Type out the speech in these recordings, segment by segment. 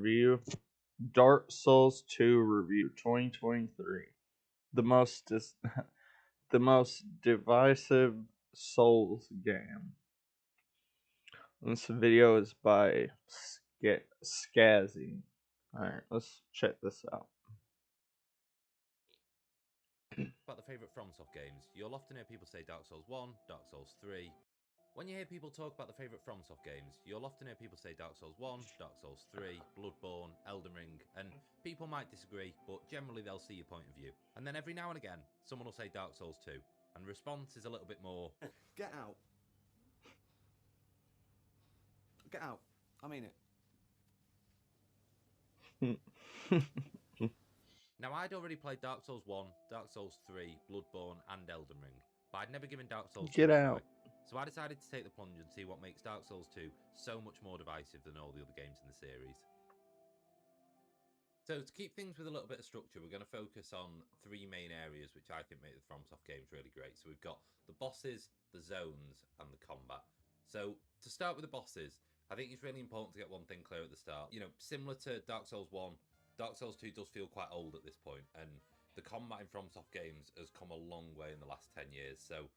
review. Dark Souls 2 review 2023. The most the most divisive Souls game. This video is by Skazy. Alright, let's check this out. About the favourite FromSoft games, you'll often hear people say Dark Souls 1, Dark Souls 3. When you hear people talk about the favourite FromSoft games, you'll often hear people say Dark Souls 1, Dark Souls 3, Bloodborne, Elden Ring, and people might disagree, but generally they'll see your point of view. And then every now and again, someone will say Dark Souls 2, and the response is a little bit more... Get out. Get out. I mean it. Now, I'd already played Dark Souls 1, Dark Souls 3, Bloodborne, and Elden Ring, but I'd never given Dark Souls 2 Get a out. try. So I decided to take the plunge and see what makes Dark Souls 2 so much more divisive than all the other games in the series. So to keep things with a little bit of structure, we're going to focus on three main areas which I think make the FromSoft games really great. So we've got the bosses, the zones, and the combat. So to start with the bosses, I think it's really important to get one thing clear at the start. You know, similar to Dark Souls 1, Dark Souls 2 does feel quite old at this point, and the combat in FromSoft games has come a long way in the last 10 years. So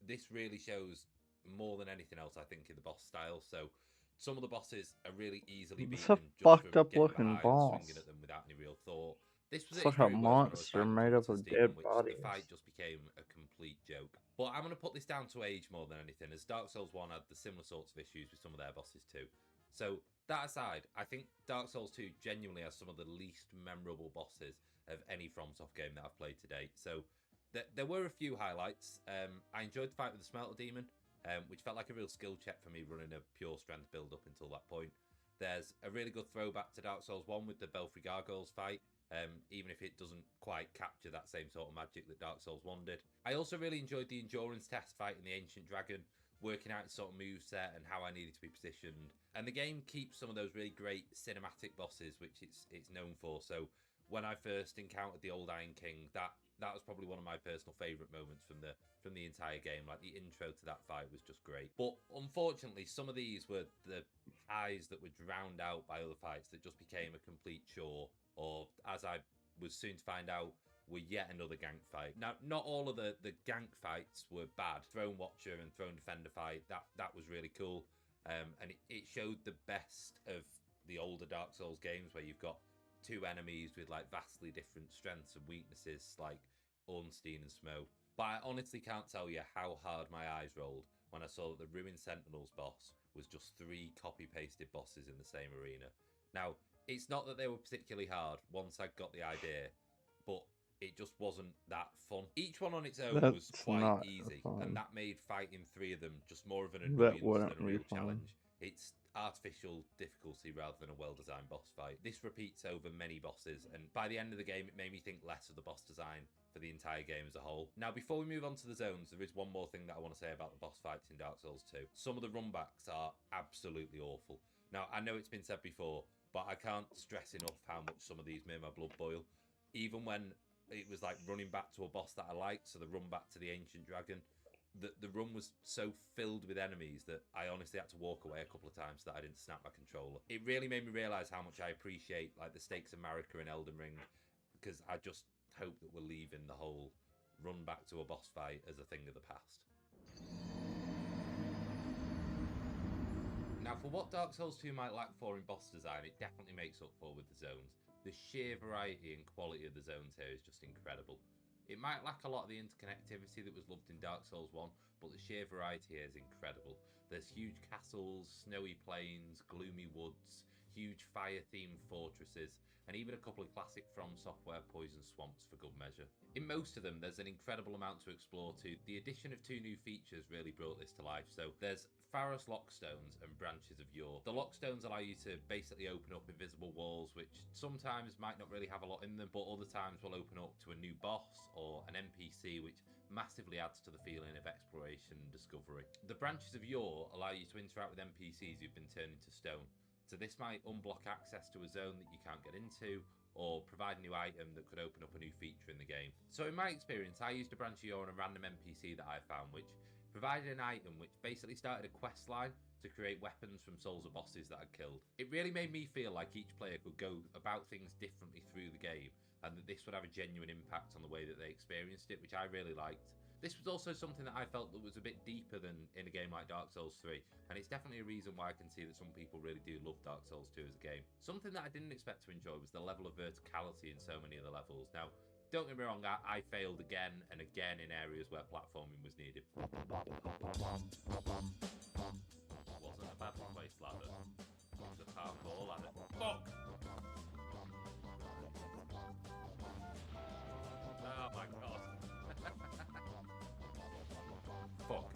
this really shows more than anything else, I think, in the boss style. So some of the bosses are really easily It's beaten a just fucked from up getting looking behind, boss. swinging at them without any real thought. This was It's at its like a very worst when I was monster fighting made up Twisted of Demon, dead which bodies. the fight just became a complete joke. But I'm going to put this down to age more than anything, as Dark Souls 1 had the similar sorts of issues with some of their bosses too. So that aside, I think Dark Souls 2 genuinely has some of the least memorable bosses of any FromSoft game that I've played to date. So there were a few highlights. I enjoyed the fight with the Smelter Demon, which felt like a real skill check for me running a pure strength build up until that point. There's a really good throwback to Dark Souls 1 with the Belfry Gargoyles fight, even if it doesn't quite capture that same sort of magic that Dark Souls 1 did. I also really enjoyed the endurance test fight in the Ancient Dragon, working out its sort of moveset and how I needed to be positioned. And the game keeps some of those really great cinematic bosses, which it's known for. So when I first encountered the old Iron King, that was probably one of my personal favourite moments from the entire game. Like, the intro to that fight was just great. But unfortunately, some of these were the ties that were drowned out by other fights that just became a complete chore, or, as I was soon to find out, were yet another gank fight. Now, not all of the gank fights were bad. Throne Watcher and Throne Defender fight, that was really cool. And it showed the best of the older Dark Souls games, where you've got two enemies with like vastly different strengths and weaknesses, like Ornstein and Smough. But I honestly can't tell you how hard my eyes rolled when I saw that the Ruined Sentinels boss was just 3 copy-pasted bosses in the same arena. Now, it's not that they were particularly hard once I got the idea, but it just wasn't that fun. Each one on its own was quite easy, and that made fighting 3 of them just more of an annoyance than a real challenge. It's artificial difficulty rather than a well-designed boss fight. This repeats over many bosses, and by the end of the game, it made me think less of the boss design for the entire game as a whole. Now, before we move on to the zones, there is one more thing that I want to say about the boss fights in Dark Souls 2. Some of the runbacks are absolutely awful. Now, I know it's been said before, but I can't stress enough how much some of these made my blood boil. Even when it was like running back to a boss that I liked, so the run back to the Ancient Dragon, the run was so filled with enemies that I honestly had to walk away a couple of times so that I didn't snap my controller. It really made me realise how much I appreciate like the stakes of Marika and Elden Ring, because I just hope that we're leaving the whole run back to a boss fight as a thing of the past. Now, for what Dark Souls 2 might lack for in boss design, it definitely makes up for with the zones. The sheer variety and quality of the zones here is just incredible. It might lack a lot of the interconnectivity that was loved in Dark Souls 1, but the sheer variety here is incredible. There's huge castles, snowy plains, gloomy woods, huge fire-themed fortresses, and even a couple of classic From Software poison swamps for good measure. In most of them, there's an incredible amount to explore too. The addition of 2 new features really brought this to life. So there's Pharos Lockstones and Branches of Yore. The Lockstones allow you to basically open up invisible walls, which sometimes might not really have a lot in them, but other times will open up to a new boss or an NPC, which massively adds to the feeling of exploration and discovery. The Branches of Yore allow you to interact with NPCs who've been turned into stone. So this might unblock access to a zone that you can't get into, or provide a new item that could open up a new feature in the game. So in my experience, I used a Branch of Yore on a random NPC that I found, which provided an item which basically started a quest line. to create weapons from souls of bosses that I'd killed. It really made me feel like each player could go about things differently through the game, and that this would have a genuine impact on the way that they experienced it, which I really liked. This was also something that I felt that was a bit deeper than in a game like Dark Souls 3, and it's definitely a reason why I can see that some people really do love Dark Souls 2 as a game. Something that I didn't expect to enjoy was the level of verticality in so many of the levels. Now, don't get me wrong, I failed again and again in areas where platforming was needed. Wasn't a bad place ladder. It was a parkour ladder. Fuck! Oh my god. Fuck.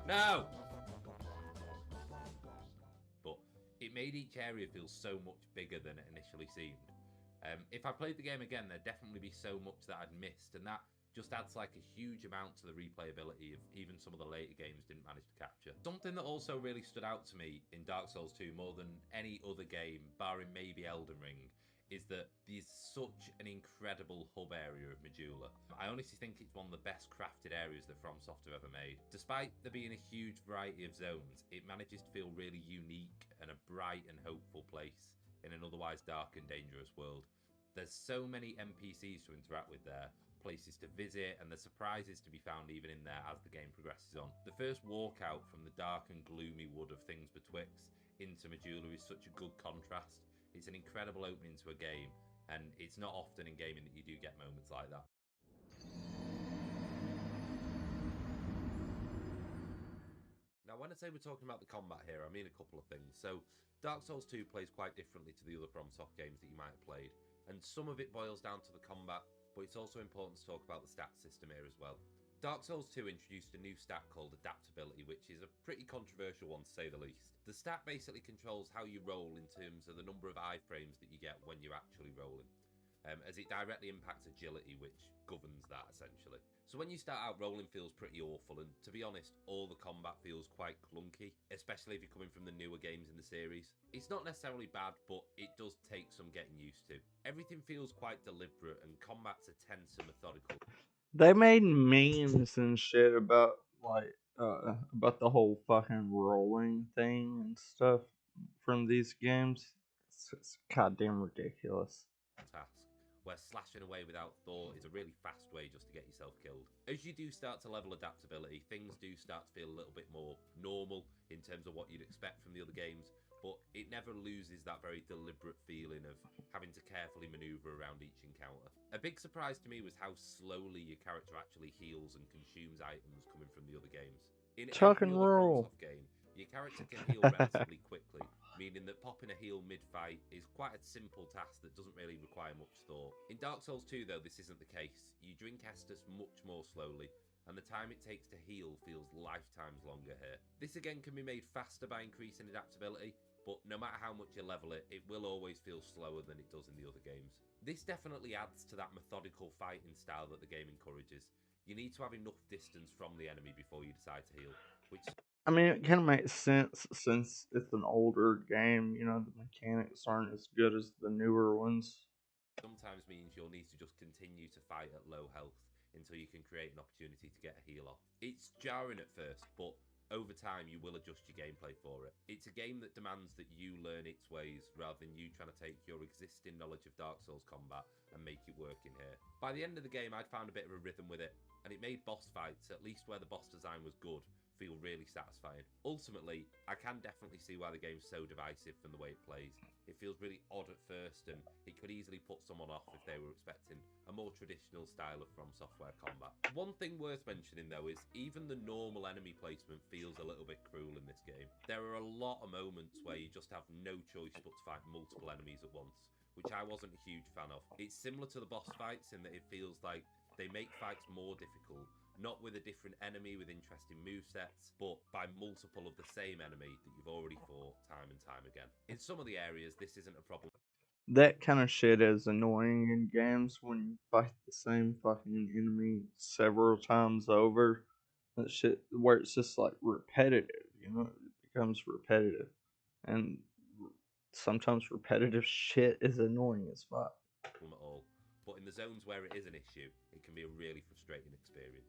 No! But it made each area feel so much bigger than it initially seemed. If I played the game again, there'd definitely be so much that I'd missed, and that just adds like a huge amount to the replayability of even some of the later games didn't manage to capture. Something that also really stood out to me in Dark Souls 2 more than any other game, barring maybe Elden Ring, is that there's such an incredible hub area of Majula. I honestly think it's one of the best crafted areas that FromSoft have ever made. Despite there being a huge variety of zones, it manages to feel really unique and a bright and hopeful place in an otherwise dark and dangerous world. There's so many NPCs to interact with there, places to visit, and there's surprises to be found even in there as the game progresses on. The first walkout from the dark and gloomy wood of Things Betwixt into Majula is such a good contrast. It's an incredible opening to a game, and it's not often in gaming that you do get moments like that. Now, when I say we're talking about the combat here, I mean a couple of things. So, Dark Souls 2 plays quite differently to the other FromSoft games that you might have played, and some of it boils down to the combat, but it's also important to talk about the stat system here as well. Dark Souls 2 introduced a new stat called adaptability, which is a pretty controversial one to say the least. The stat basically controls how you roll in terms of the number of iframes that you get when you're actually rolling, as it directly impacts agility, which governs that essentially. So when you start out, rolling feels pretty awful, and to be honest, all the combat feels quite clunky, especially if you're coming from the newer games in the series. It's not necessarily bad, but it does take some getting used to. Everything feels quite deliberate, and combats are tense and methodical. They made memes and shit about about the whole fucking rolling thing and stuff from these games. It's goddamn ridiculous. Task, where slashing away without thought is a really fast way just to get yourself killed. As you do start to level adaptability, things do start to feel a little bit more normal in terms of what you'd expect from the other games, but it never loses that very deliberate feeling of having to carefully maneuver around each encounter. A big surprise to me was how slowly your character actually heals and consumes items coming from the other games. In Tuck every and other roll. FromSoft game, your character can heal relatively quickly, meaning that popping a heal mid-fight is quite a simple task that doesn't really require much thought. In Dark Souls 2 though, this isn't the case. You drink Estus much more slowly, and the time it takes to heal feels lifetimes longer here. This again can be made faster by increasing adaptability, but no matter how much you level it, it will always feel slower than it does in the other games. This definitely adds to that methodical fighting style that the game encourages. You need to have enough distance from the enemy before you decide to heal, which I mean, it kind of makes sense since it's an older game. You know, the mechanics aren't as good as the newer ones. sometimes means you'll need to just continue to fight at low health until you can create an opportunity to get a heal off. It's jarring at first, but over time you will adjust your gameplay for it. It's a game that demands that you learn its ways rather than you trying to take your existing knowledge of Dark Souls combat and make it work in here. By the end of the game, I'd found a bit of a rhythm with it, and it made boss fights, at least where the boss design was good, feel really satisfying. Ultimately, I can definitely see why the game's so divisive from the way it plays. It feels really odd at first, and it could easily put someone off if they were expecting a more traditional style of From Software combat. One thing worth mentioning though is even the normal enemy placement feels a little bit cruel in this game. There are a lot of moments where you just have no choice but to fight multiple enemies at once, which I wasn't a huge fan of. It's similar to the boss fights in that it feels like they make fights more difficult, not with a different enemy with interesting movesets, but by multiple of the same enemy that you've already fought time and time again. In some of the areas, this isn't a problem. That kind of shit is annoying in games when you fight the same fucking enemy several times over. That shit where it's just like repetitive, you know, it becomes repetitive. And sometimes repetitive shit is annoying as fuck. At all, but in the zones where it is an issue, it can be a really frustrating experience.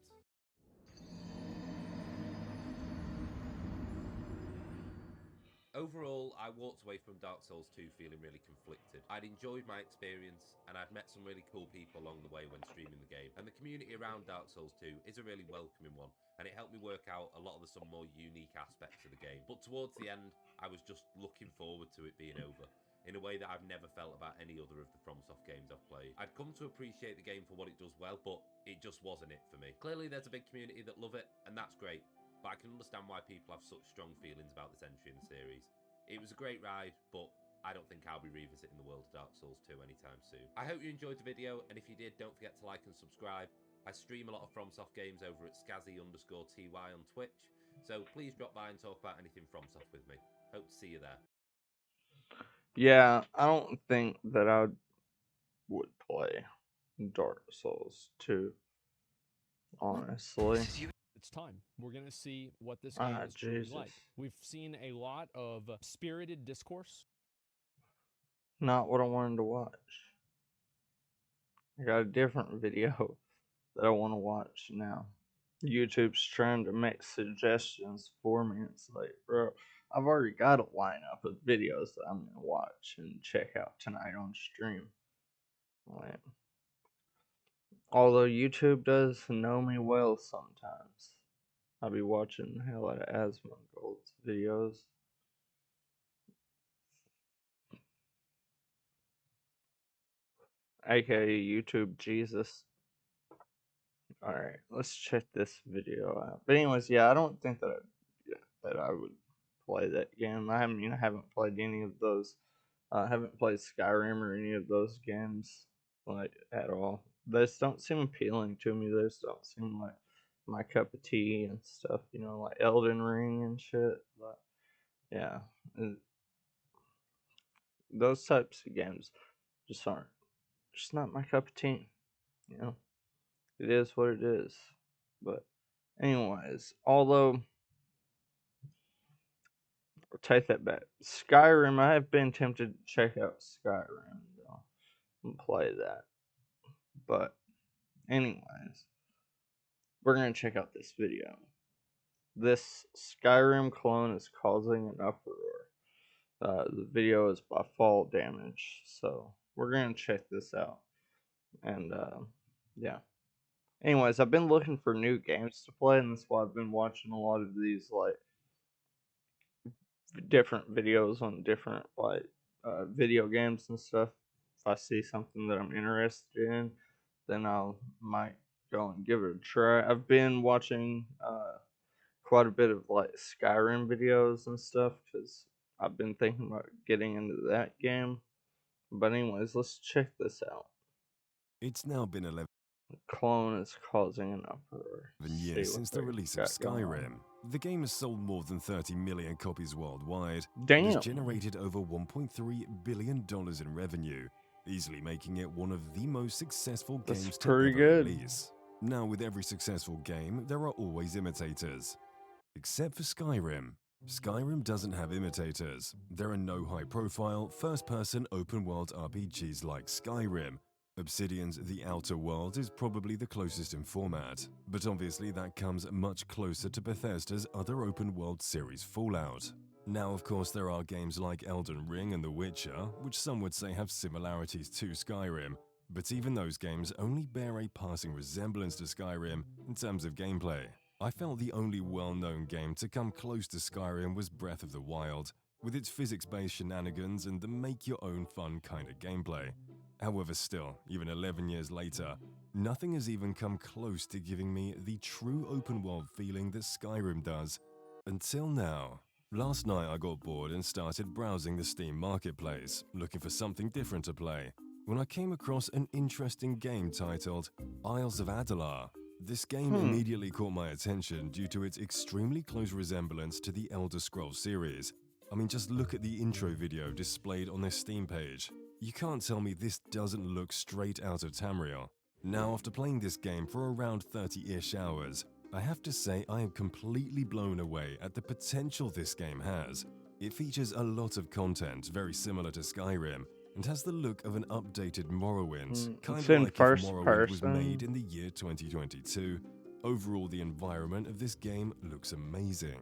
Overall, I walked away from Dark Souls 2 feeling really conflicted. I'd enjoyed my experience, and I'd met some really cool people along the way when streaming the game, and the community around Dark Souls 2 is a really welcoming one, and it helped me work out a lot of some more unique aspects of the game. But towards the end, I was just looking forward to it being over, in a way that I've never felt about any other of the FromSoft games I've played. I'd come to appreciate the game for what it does well, but it just wasn't it for me. Clearly there's a big community that love it, and that's great, but I can understand why people have such strong feelings about this entry in the series. It was a great ride, but I don't think I'll be revisiting the world of Dark Souls 2 anytime soon. I hope you enjoyed the video, and if you did, don't forget to like and subscribe. I stream a lot of FromSoft games over at skazy_ty on Twitch, so please drop by and talk about anything FromSoft with me. Hope to see you there. Yeah, I don't think that I would play Dark Souls 2, honestly. It's time. We're going to see what this game is truly Jesus. like. We've seen a lot of spirited discourse. Not what I wanted to watch. I got a different video that I want to watch now. YouTube's trying to make suggestions for me. It's like, bro, I've already got a lineup of videos that I'm going to watch and check out tonight on stream. Like, although YouTube does know me well sometimes. I'll be watching the hell out of Asmongold's videos. AKA YouTube Jesus. Alright, let's check this video out. But anyways, yeah, I don't think that I would play that game. I haven't played any of those. I haven't played Skyrim or any of those games, like, at all. They just don't seem appealing to me. They just don't seem like my cup of tea and stuff, like Elden Ring and shit. But yeah, those types of games just not my cup of tea. It is what it is. But anyways, although I'll take that back. Skyrim, I have been tempted to check out Skyrim though and play that. But anyways, we're gonna check out this video. This Skyrim clone is causing an uproar. The video is by FallDamage, so we're gonna check this out. And yeah. Anyways, I've been looking for new games to play, and that's why I've been watching a lot of these like different videos on different video games and stuff. If I see something that I'm interested in, then might go and give it a try. I've been watching quite a bit of like Skyrim videos and stuff because I've been thinking about getting into that game. But anyways, let's check this out. It's now been 11 Clone is causing an uproar. years since the release of Skyrim. The game has sold more than 30 million copies worldwide. Damn. It has generated over $1.3 billion in revenue, easily making it one of the most successful games to ever release. Now, with every successful game, there are always imitators. Except for Skyrim. Skyrim doesn't have imitators. There are no high-profile, first-person open-world RPGs like Skyrim. Obsidian's The Outer World is probably the closest in format, but obviously that comes much closer to Bethesda's other open-world series Fallout. Now, of course, there are games like Elden Ring and The Witcher, which some would say have similarities to Skyrim, but even those games only bear a passing resemblance to Skyrim in terms of gameplay. I felt the only well-known game to come close to Skyrim was Breath of the Wild, with its physics-based shenanigans and the make-your-own-fun kind of gameplay. However, still, even 11 years later, nothing has even come close to giving me the true open-world feeling that Skyrim does. Until now. Last night I got bored and started browsing the Steam marketplace, looking for something different to play, when I came across an interesting game titled Isles of Adalar. This game immediately caught my attention due to its extremely close resemblance to the Elder Scrolls series. I mean, just look at the intro video displayed on their Steam page. You can't tell me this doesn't look straight out of Tamriel. Now, after playing this game for around 30-ish hours, I have to say I am completely blown away at the potential this game has. It features a lot of content very similar to Skyrim, and has the look of an updated Morrowind, kind of like if Morrowind was made in the year 2022. Overall, the environment of this game looks amazing.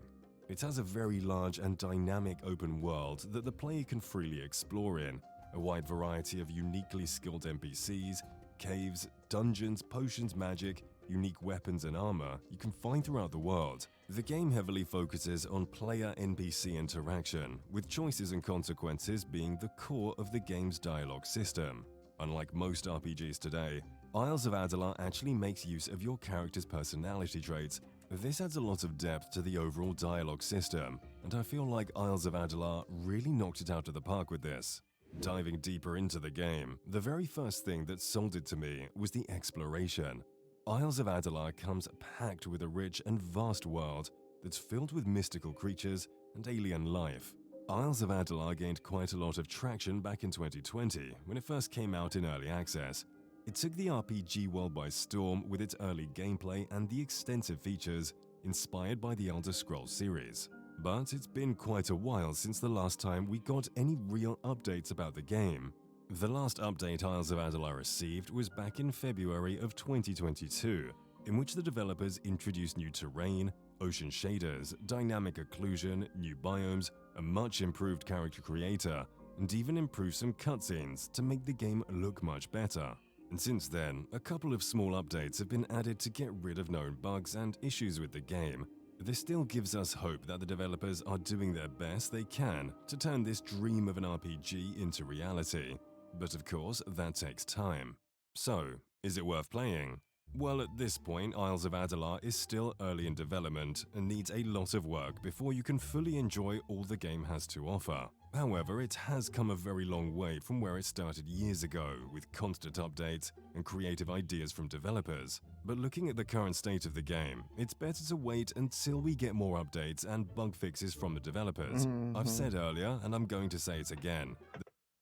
It has a very large and dynamic open world that the player can freely explore in, a wide variety of uniquely skilled NPCs, caves, dungeons, potions, magic, unique weapons and armor you can find throughout the world. The game heavily focuses on player-NPC interaction, with choices and consequences being the core of the game's dialogue system. Unlike most RPGs today, Isles of Adalar actually makes use of your character's personality traits. This adds a lot of depth to the overall dialogue system, and I feel like Isles of Adalar really knocked it out of the park with this. Diving deeper into the game, the very first thing that sold it to me was the exploration. Isles of Adalar comes packed with a rich and vast world that's filled with mystical creatures and alien life. Isles of Adalar gained quite a lot of traction back in 2020 when it first came out in early access. It took the RPG world by storm with its early gameplay and the extensive features inspired by the Elder Scrolls series. But it's been quite a while since the last time we got any real updates about the game. The last update Isles of Adalar received was back in February of 2022, in which the developers introduced new terrain, ocean shaders, dynamic occlusion, new biomes, a much improved character creator, and even improved some cutscenes to make the game look much better. And since then, a couple of small updates have been added to get rid of known bugs and issues with the game. This still gives us hope that the developers are doing their best they can to turn this dream of an RPG into reality. But of course, that takes time. So, is it worth playing? Well, at this point, Isles of Adalar is still early in development and needs a lot of work before you can fully enjoy all the game has to offer. However, it has come a very long way from where it started years ago, with constant updates and creative ideas from developers. But looking at the current state of the game, it's better to wait until we get more updates and bug fixes from the developers. I've said earlier, and I'm going to say it again.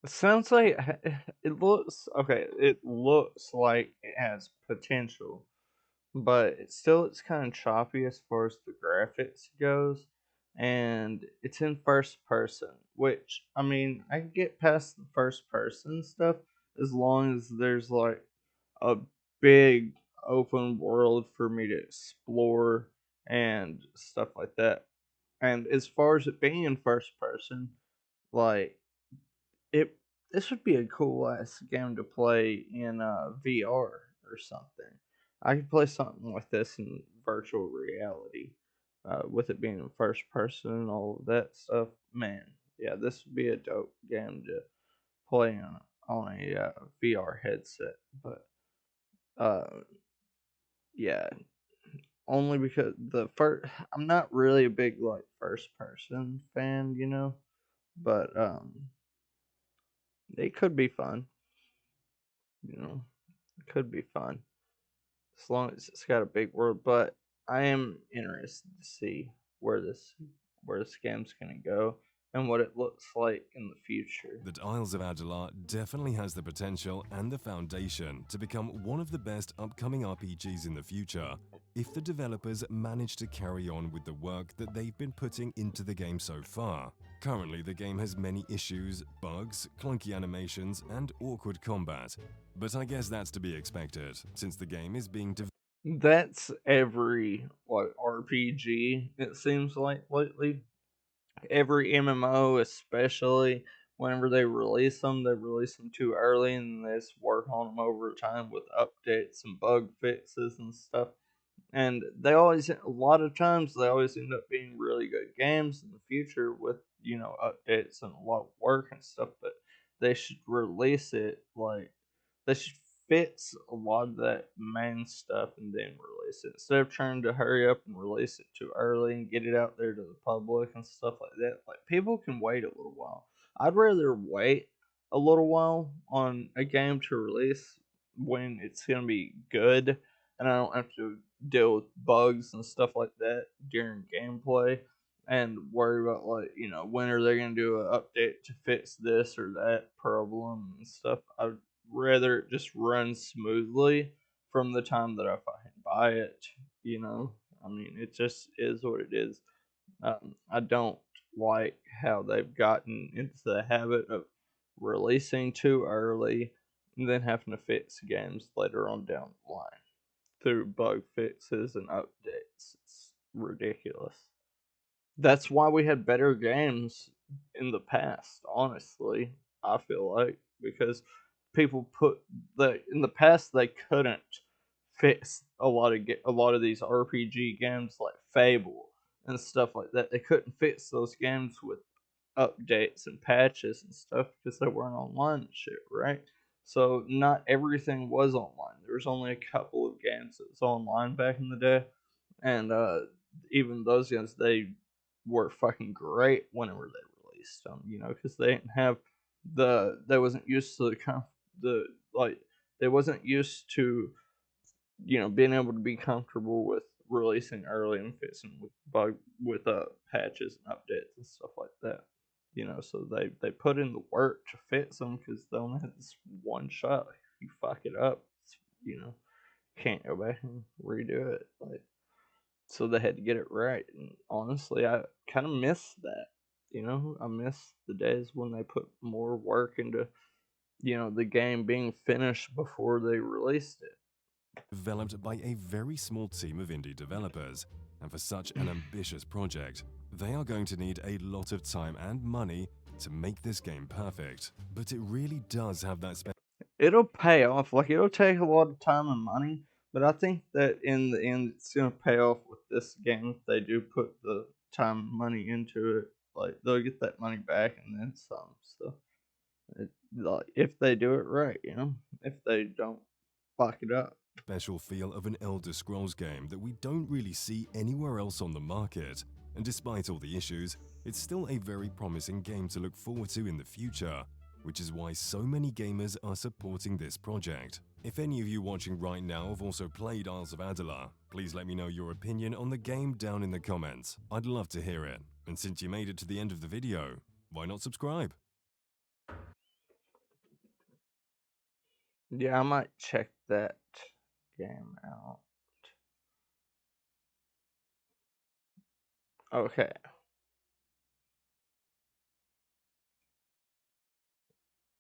It sounds like it looks okay. It looks like it has potential, but it's kind of choppy as far as the graphics goes, and it's in first person. Which I mean, I can get past the first person stuff as long as there's like a big open world for me to explore and stuff like that. And as far as it being in first person, like it this would be a cool ass game to play in VR or something. I could play something like this in virtual reality, with it being in first person and all of that stuff. Man, yeah, this would be a dope game to play on a VR headset. But uh, yeah, only because the first I'm not really a big like first person fan, but it could be fun. It could be fun as long as it's got a big world. But I am interested to see where this game's gonna go and what it looks like in the future. That Isles of Adalar definitely has the potential and the foundation to become one of the best upcoming RPGs in the future, if the developers manage to carry on with the work that they've been putting into the game so far. Currently, the game has many issues, bugs, clunky animations, and awkward combat, but I guess that's to be expected, since the game is being developed. That's every RPG, it seems like lately. Every MMO, especially whenever they release them too early, and they just work on them over time with updates and bug fixes and stuff. And a lot of times, they always end up being really good games in the future with, updates and a lot of work and stuff. But they should release it they should fix a lot of that main stuff and then release it instead of trying to hurry up and release it too early and get it out there to the public and stuff like that. Like, people can wait a little while. I'd rather wait a little while on a game to release when it's gonna be good, and I don't have to deal with bugs and stuff like that during gameplay and worry about, like, when are they gonna do an update to fix this or that problem and stuff. I'd rather it just run smoothly from the time that I fucking buy it. I mean, it just is what it is. I don't like how they've gotten into the habit of releasing too early and then having to fix games later on down the line through bug fixes and updates. It's ridiculous. That's why we had better games in the past, honestly. I feel like because people put in the past they couldn't fix a lot of these RPG games like Fable and stuff like that. They couldn't fix those games with updates and patches and stuff because they weren't online and shit, right? So not everything was online. There was only a couple of games that was online back in the day, and even those games they were fucking great whenever they released them, because they didn't have they wasn't used to the like they wasn't used to being able to be comfortable with releasing early and fixing with patches and updates and stuff like that. So they put in the work to fix them because they only had this one shot. If you fuck it up, you know, can't go back and redo it. So they had to get it right. And honestly, I kind of miss that. I miss the days when they put more work into the game being finished before they released it. Developed by a very small team of indie developers, and for such an ambitious project, they are going to need a lot of time and money to make this game perfect. But it really does have that It'll pay off. Like, it'll take a lot of time and money, but I think that in the end, it's gonna pay off with this game if they do put the time and money into it. Like, they'll get that money back and then some. So, like, if they do it right, if they don't fuck it up. special feel of an Elder Scrolls game that we don't really see anywhere else on the market, and despite all the issues, it's still a very promising game to look forward to in the future, which is why so many gamers are supporting this project. If any of you watching right now have also played Isles of Adalar, please let me know your opinion on the game down in the comments. I'd love to hear it, and since you made it to the end of the video, why not subscribe? Yeah, I might check that game out. Okay.